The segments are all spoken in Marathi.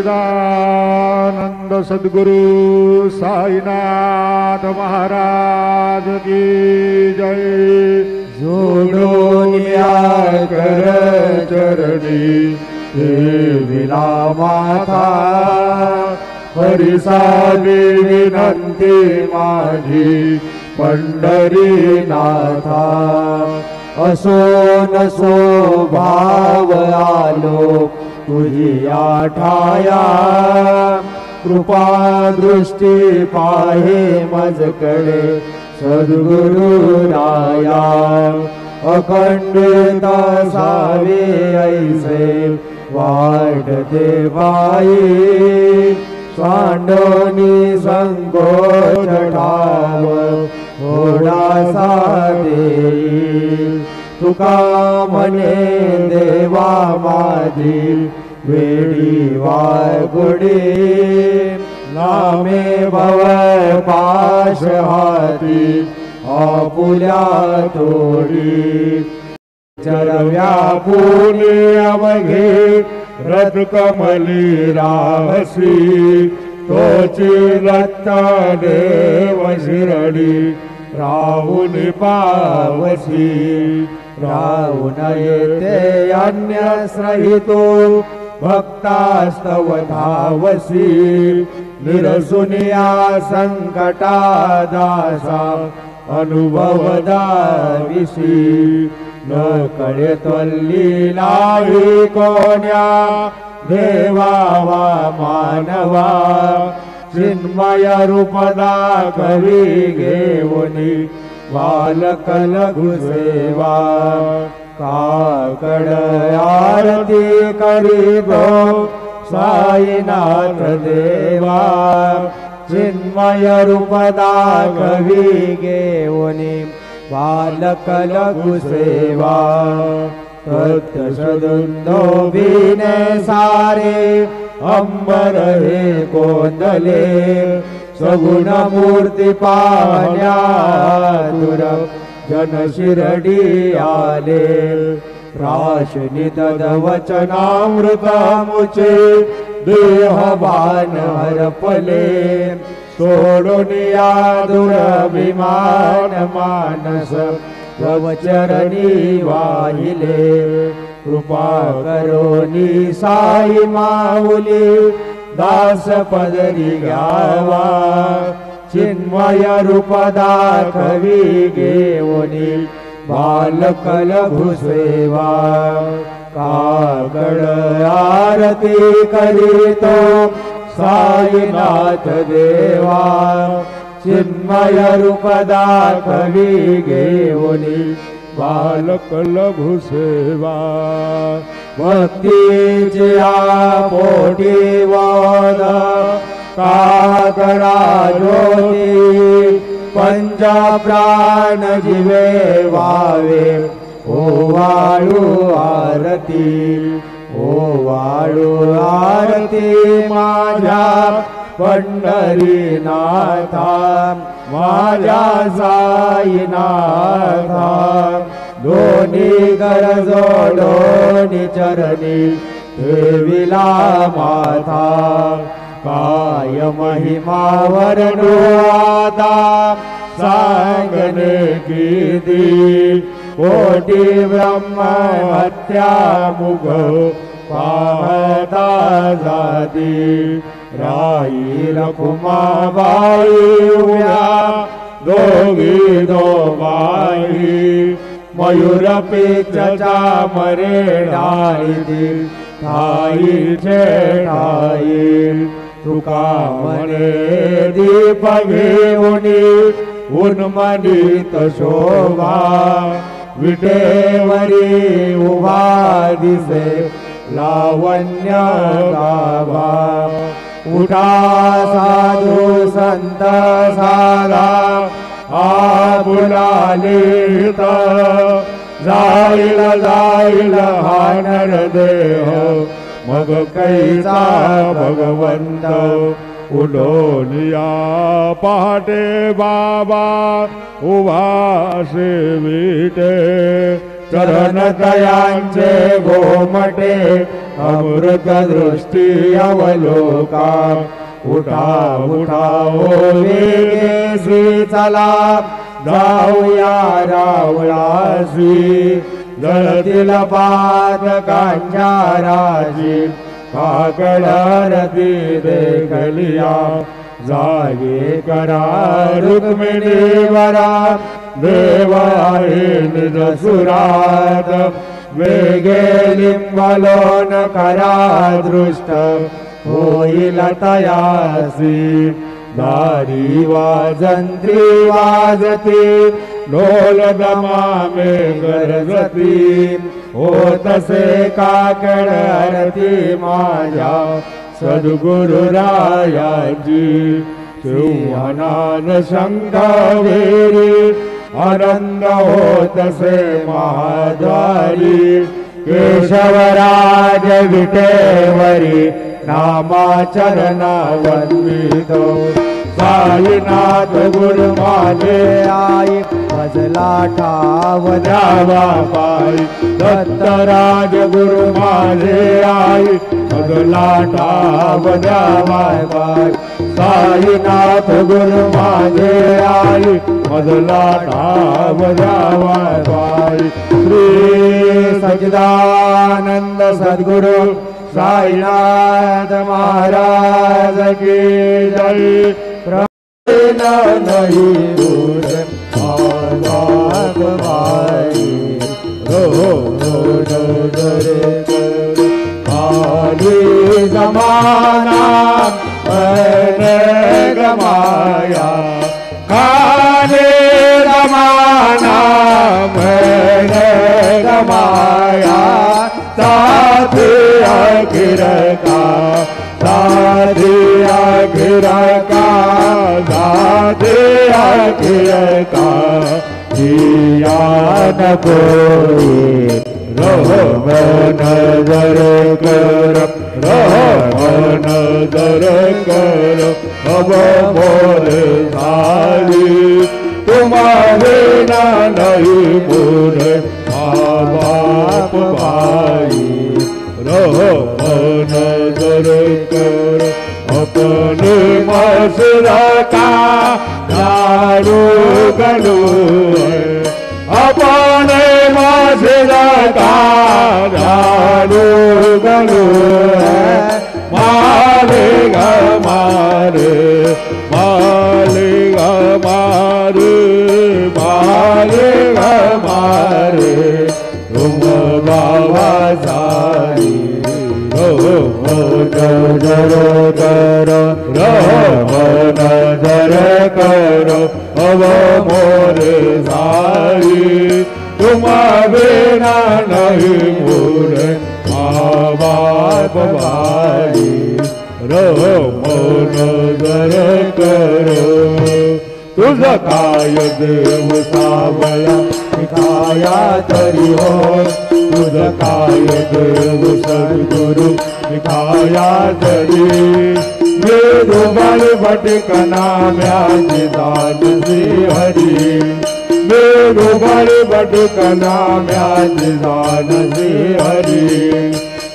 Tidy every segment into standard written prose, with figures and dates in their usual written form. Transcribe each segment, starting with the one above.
सच्चिदानंद सद्गुरु साईनाथ महाराज की जय। जोडून या कर चरणी देविला माथा, हरिसावी विनंती माझी पंढरीनाथा। असो नसो भाव आलो तुझी ठाया, कृपा दृष्टी पाहे मजकडे सद्गुरु राया। अखंडित सावे ऐसे वाटते बाई, सांडोनी संकोच ठाव थोडासा देई। तुका म्हणे देवा माझी वेडी वागुडी, नामे भव पाश हाती आपुल्या तोडी। चरव्या पुणे अवघे रथ कमली राहसी, तोची रत्ता देव शिरडी राहुल पावसी। राहुन येते अन्यश्रहितो भक्तास्तव धावसी, निरसुनिया संकटा दासा अनुभव दाविसी। न कळे त्वल्लीलाही कोण्या देवा वा मानवा, चिन्मय रूप दाखवी घेऊनी बालकल घुसेवा। काकड आरती करीतो साईनाथ देवा, चिन्मय रूप दाखवी घेऊनी बालकल घुसेवा। तत्सदुंदो विने सारे अंबर हे कोंदले, सगुण मूर्ती पाहण्या तुर जन शिरडी आले। प्राशनी तद वचनामृतमुचे देहभान हरपले, सोडून या दुरभिमान मानस प्रवचरणी वाहिले। कृपा करोनी साई माऊली दास पदरी घ्यावा, चिन्मय रूप दाखवी घेऊनी बालकल घुसेवा। काकड आरती करीतो साईनाथ देवा, चिन्मय रूप दाखवी घेऊनी बालकल घुसेवा। भक्तीच्या पोटी वाद काकडा ज्योती, पंचा प्राण जीवे वावे ओवाळू आरती। ओवाळू आरती माझ्या पंढरीनाथा, माझ्या साईनाथा। दोन्ही कर जोडोनी चरणी देविला माथा, काय महिमा वर्णू आता सांगणे किती। कोटी ब्रह्म हत्या मुग पाहता जाती, राई रखुमाबाई उभ्या दोघी दोबाई। मयूर पेचच्या मरे ढाळी ठाई ठाई। तुका म्हणे दीप घेऊनी उन्मनीत शोभा, विटेवरी उभा दिसे लावण्य गाभा। उठा साधू संत साधा आपुलालित, जाईल जाईल हा नरदेह मग कैसा भगवंत। उडोलिया पहाटे बाबा उभा सेविते, चरण दयांचे गोमटे अमृत दृष्टी अवलोका उठा उठा ओ वेगेसी चला जाऊया रावळासी जळतील पातकांच्या राजी काकड आरती देखलिया जागे करा रुक्मिणी वरा देव आहे निज सुरात वेगे लिंबलोन करा दृष्ट होईल तयासी दारी वाजंत्री वाजती ढोल दमामे गरजती होतसे काकड आरती माझ्या सद्गुरु रायाची शिवनान शंखावेरी आनंद होतसे महाद्वारी केशवराज विटेवरी नामाचरणा वन्वितो साईनाथ गुरु माझे आई भजला ठाव द्यावा पायी दत्तराज गुरु माझे आई भजला ठाव द्यावा पायी साईनाथ गुरु माझे आई भजला ठाव द्यावा पायी श्री सच्चिदानंद सद्गुरु साईनाथ महाराज की जय नहीं दूर भाई रो खाली जमाना मैंने गमाया खाली जमाना मैंने गमाया साथी आखिर का साथी आखिर का साथी आखिर का जिया न कोई रहो नजर कर रहो नजर कर अब मोरे सारी तुम्हारे ना नहीं मोरे बाप भाई रहो नजर कर अपने मसरा का दारू गलू अपने मसरा का दारू गलू मारेगा मारे मारेगा मारे मारेगा मारे तुम बाबा सारी नजर करो नजर करो अब मोरे सारी तुम बिना नहीं मोरे माँ बाप भाई नजर करो तुझ काय देव सावया दिखाया तरी हो तुझ काय देव सद्गुरु दिखाया तरी मेरु बल भटकना म्याजी दान श्री हरि मेरु बल भटकना म्याजी दान श्री हरि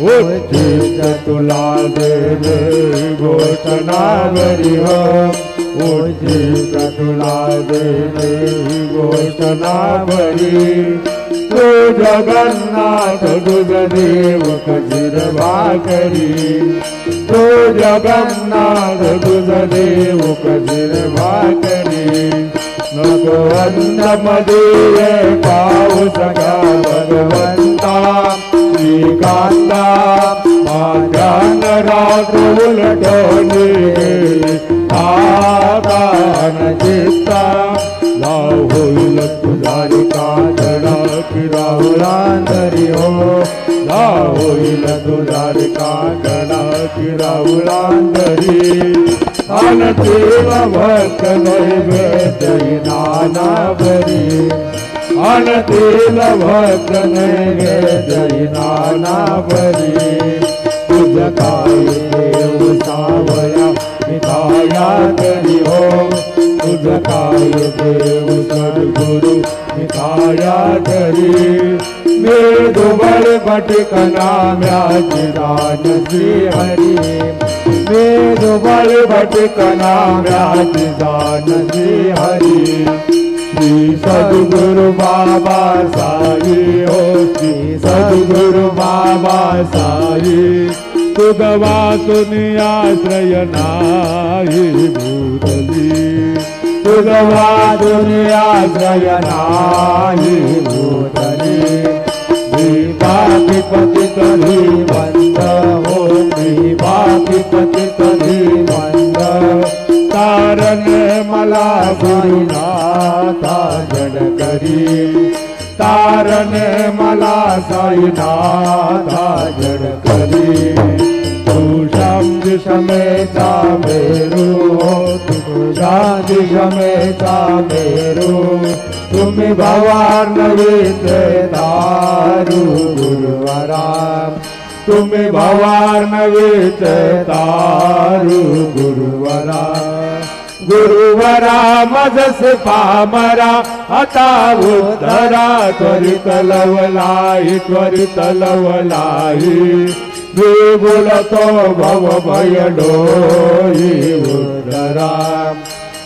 उचित तुला दे घोषणा बरी हो उचित तुला दे घोषणा बरी तू जगन्नाथ तुझ देव कजिर भाकरी तू जगन्नाथ तुझ देव कजिर भाकरी नको अन्नमध्ये पाऊस का भगवंता श्रीकांता माझ्यान रात्र उलटवली आदान चित्ता लाव होईल तुझारी कातडा की राहुलांतरी हो लाव होईल तुझारी कातडा की राहुलांतरी अनतीव भक्त नैवेद्य नाना बरी अनतीव भक्त नैवेद्य नाना बरी तुझ काय देव सावया निकाया तरी हो तुझ काय देव सद्गुरु निकाया तरी मी दुबळ भटकना म्याची दान श्री हरी मी दुबळ भटकना म्याची दान श्री हरी श्री सद्गुरु बाबा साई हो श्री सद्गुरु बाबा साई तुझ वाचून आश्रय नाही भूतली तुझ वाचून आश्रय नाही भूतली मी बाकी पतित धीमंत हो मी बाकी पतित धीमंत तारण मला गुरुनाथा जड करी तारण मला साईनाथा जड करी तू शांती शमेचा मेरू तू शांती शमेचा मेरू तुम्ही भवार नवीचे दारू गुरुवरा तुम्ही भवार नवीचे दारू गुरुवरा गुरुवरा मजस पामरा आता उद्धरा त्वरित लवलाई त्वरित लवलाई मी बोलतो भव भय डोई उद्धरा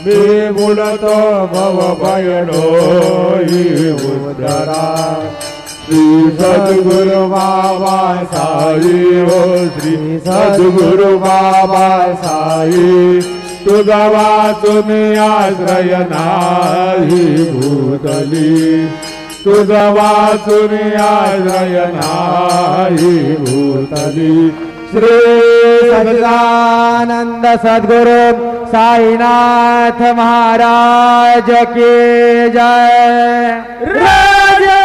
मी बोलतो भव भय डोई उद्धरा श्री सद्गुरु बाबा साई हो श्री सद्गुरु बाबा साई तुझा वाचून आश्रय नाही भूतली तुझा वाचून आश्रय नाही भूतली श्री सच्चिदानंद सद्गुरु साईनाथ महाराज की जय राजा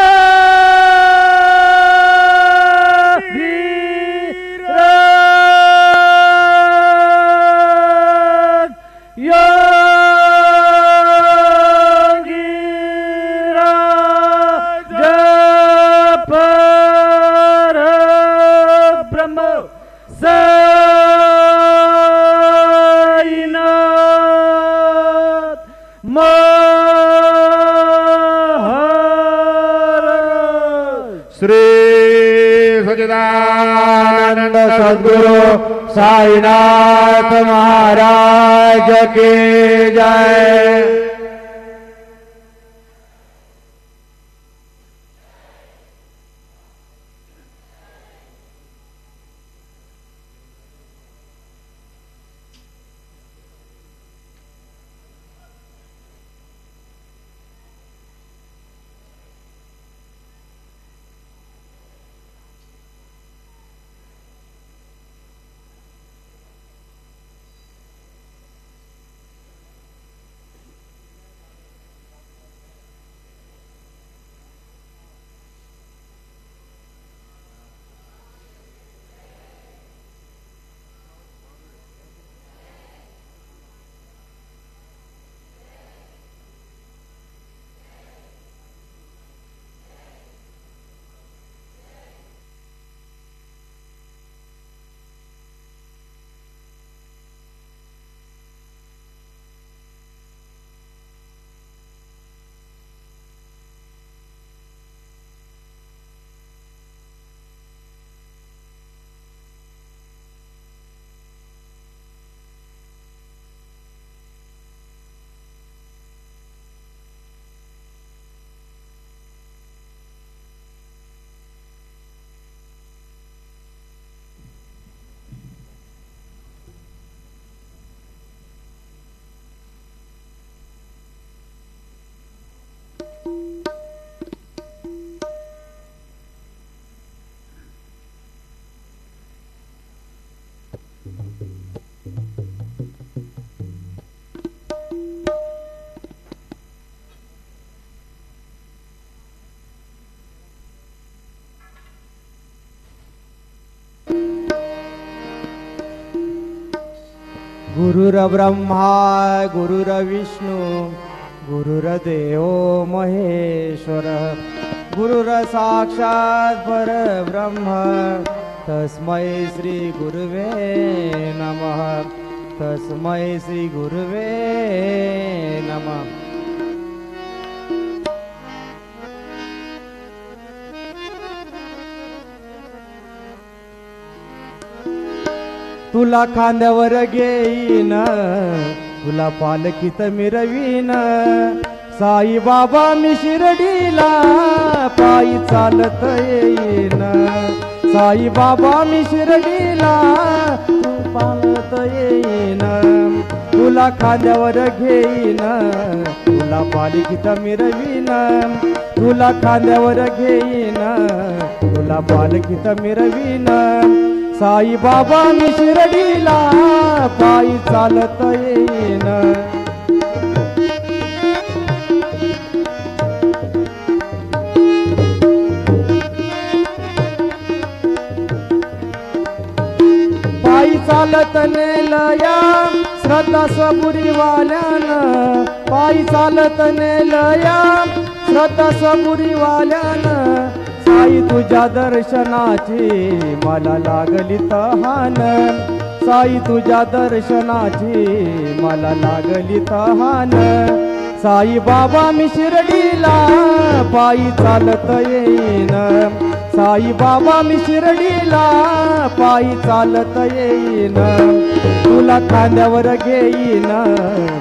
सच्चिदानंद सद्गुरु साईनाथ महाराज की जय। गुरुर्ब्रह्मा गुरुर्विष्णु गुरुर्देवो महेश्वर गुरुर्साक्षात् परब्रह्म तस्मै श्री गुरुवे नमः तस्मै श्री गुरुवे नमः। तुला खांद्यावर घेईन तुला पालखीत मिरवीन साई बाबा मी शिर्डीला पायी चालत येईन साई बाबा मी शिर्डीला पालत येईन तुला खांद्यावर घेईन तुला पालखीत मिरवीन तुला खांद्यावर घेईन तुला पालखीत मिरवीन साई बाबा मी शिर्डीला पायी चालत येईन पायी चालत नेलया श्रद्धा सबुरीवाल्यानं पायी चालत नेलया श्रद्धा सबुरीवाल्यानं साई तुझ्या दर्शनाची मला लागली तहान साई तुझ्या दर्शनाची मला लागली तहान साई बाबा मी शिर्डीला पायी चालत येईन साई बाबा मी शिर्डीला पायी चालत येईन तुला खांद्यावर घेईन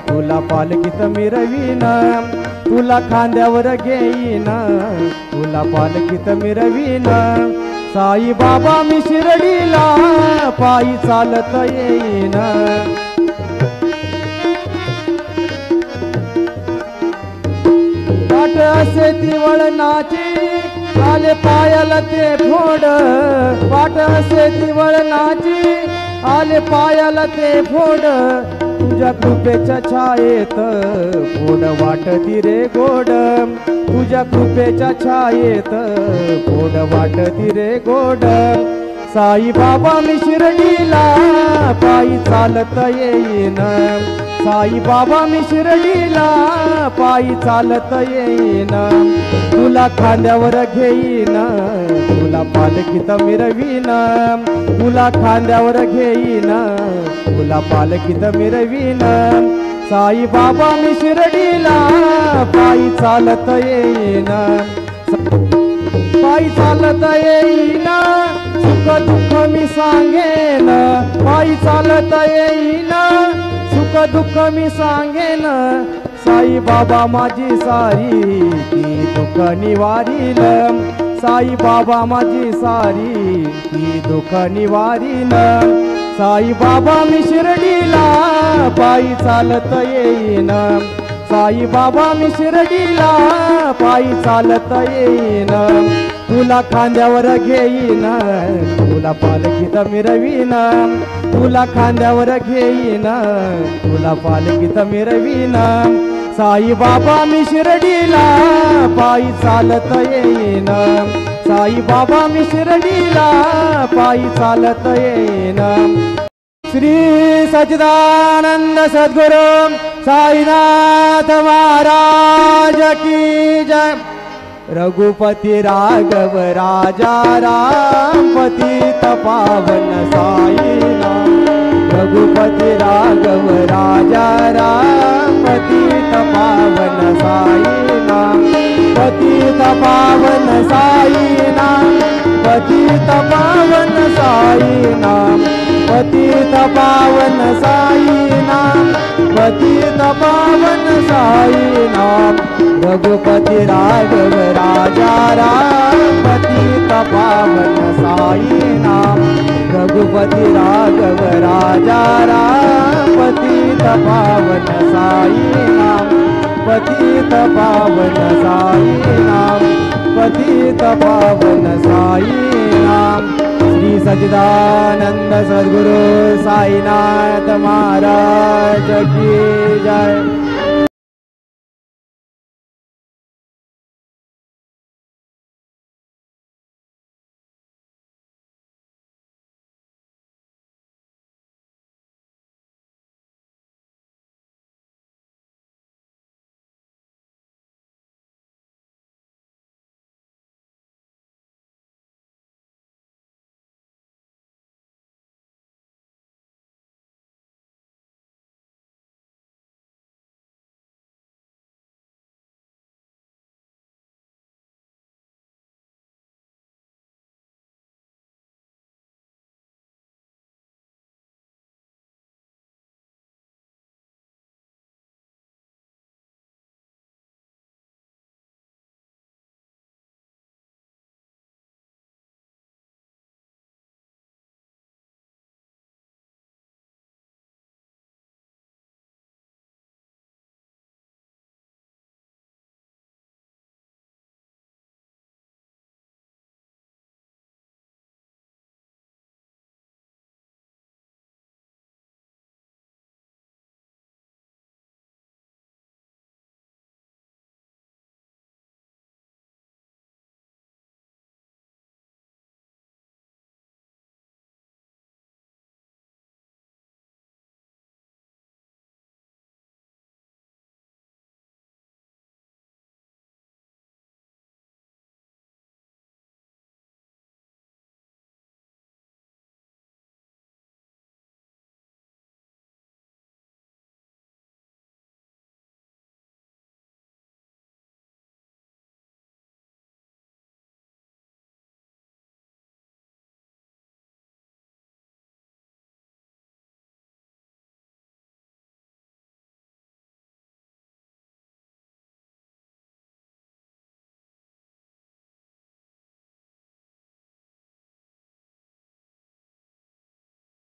तुला पालखीत मिरवीन तुला खांद्यावर घेईन तुला पालखीत मिरवीन साई बाबा मी शिर्डीला पायी चालत येईन वाट असे ती वळणाची आले पायाला ते फोड वाट असे ती वळणाची आले पायाला ते फोड तुझ्या कृपेच्या छायेत फोड वाटती रे गोड तुझ्या कृपेच्या छायेत फोड वाटती रे गोड साई बाबा मी शिर्डीला पायी चालत येईन साई बाबा मी शिर्डीला पायी चालत येईन तुला खांद्यावर घेईन तुला पालखीत मिरवीन तुला खांद्यावर घेईन तुला पालखीत मिरवीन साई बाबा मी शिर्डीला पायी चालत येईन पायी चालत येईन सुख दुःख मी सांगेन पायी चालत येईन सुख दुःख मी सांगेन साई बाबा माझी सारी ती दुःख निवारील साई बाबा माझी सारी ती दुःख निवारील साई बाबा मी शिर्डीला पायी चालत येईन साई बाबा मी शिर्डीला पायी चालत येईन तुला खांद्यावर घेईन तुला पालखीत मिरवीन तुला खांद्यावर घेईन तुला पालखीत मिरवीन साई बाबा मी शिर्डीला पायी चालत येईन साई बाबा मी शिर्डीला पायी चालत येईन श्री सच्चिदानंद सद्गुरु साईनाथ महाराज की जय रघुपति राघव राजा राम पतित पावन साई नाम रघुपति राघव राजा राम पतित पावन साई नाम पतित पावन साई नाम पतित पावन साई नाम पतित पावन साई नाम पतित पावन साई नाम रघुपति राघव राजा राम पतित पावन साई नाम रघुपति राघव राजा राम पतित पावन साई नाम पतित पावन साई नाम पतित पावन साई नाम श्री सच्चिदानंद सद्गुरु साईनाथ महाराज की जय।